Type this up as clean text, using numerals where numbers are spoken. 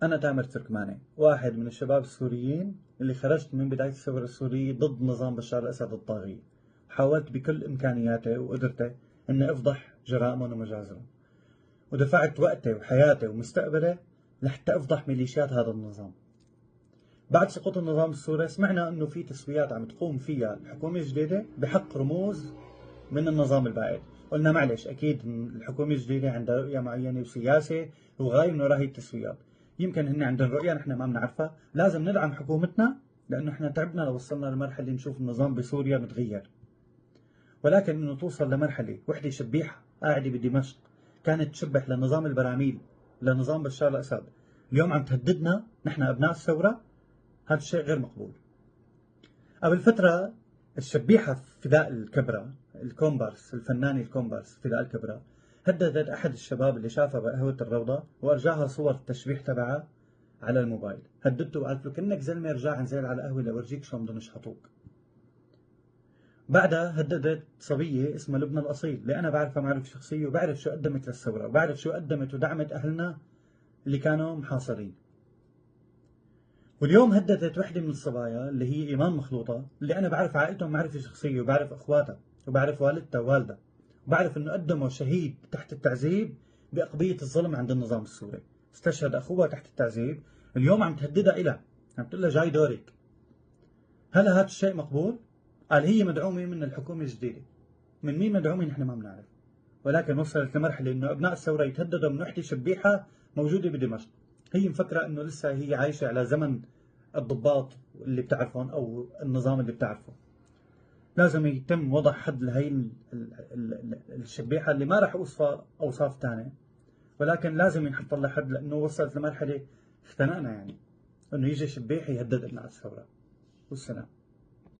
أنا تامر تركماني، واحد من الشباب السوريين اللي خرجت من بداية الثورة السورية ضد نظام بشار الأسد الطاغية. حاولت بكل إمكانياتي وقدرتي إني أفضح جرائمهم ومجازرهم، ودفعت وقتي وحياتي ومستقبلي لحتى أفضح ميليشيات هذا النظام. بعد سقوط النظام السوري سمعنا إنه في تسويات عم تقوم فيها الحكومة الجديدة بحق رموز من النظام البائد. قلنا معلش، أكيد الحكومة الجديدة عندها رؤية معينة وسياسة وغاية من وراء هي التسويات. يمكن هن عندهم رؤية نحن ما بنعرفها. لازم ندعم حكومتنا لأنه احنا تعبنا لو وصلنا لمرحلة نشوف النظام بسوريا متغير. ولكن إنه توصل لمرحلة وحدة شبيحة قاعدة بدمشق كانت تشبح لنظام البراميل، لنظام بشار الأسد، اليوم عم تهددنا نحن أبناء الثورة. هذا الشيء غير مقبول. قبل فترة الشبيحة فداء الكبرى الكومبارس، الفنانة الكومبارس فداء الكبرى، هددت أحد الشباب اللي شافها بقهوة الروضة وأرجاها صور التشبيح تبعها على الموبايل. هددته وقالت له كأنك زلمة رجع انزل على قهوة لورجيك شو بدهم يشحطوك. بعدها هددت صبية اسمها لبنى الأصيل، اللي أنا بعرفها معرفة شخصية وبعرف شو قدمت للثورة وبعرف شو قدمت ودعمت أهلنا اللي كانوا محاصرين. واليوم هددت وحدة من الصبايا اللي هي إيمان مخلوطة، اللي أنا بعرف عائلتهم معرفة شخصية وبعرف أخواتها وبعرف والدتها ووالدها وبعرف إنه قدموا شهيد تحت التعذيب بأقضية الظلم عند النظام السوري. استشهد أخوها تحت التعذيب، اليوم عم تهددها إلها، عم تقول لها جاي دورك. هل هذا الشيء مقبول؟ قال هي مدعومة من الحكومة الجديدة. من مين مدعومة نحن ما بنعرف، ولكن وصلت لمرحلة إنه أبناء الثورة يتهددوا من وحدة شبيحة موجودة بدمشق. هي مفكرة إنه لسه هي عايشة على زمن الضباط اللي بتعرفهم أو النظام اللي بتعرفه. لازم يتم وضع حد لهي الشبيحة اللي ما راح أوصفها أوصاف تانية، ولكن لازم ينحط لها حد لأنه وصلت لمرحلة اختنقنا، يعني إنه يجي شبيح يهدد أبناء الثورة. والسلام.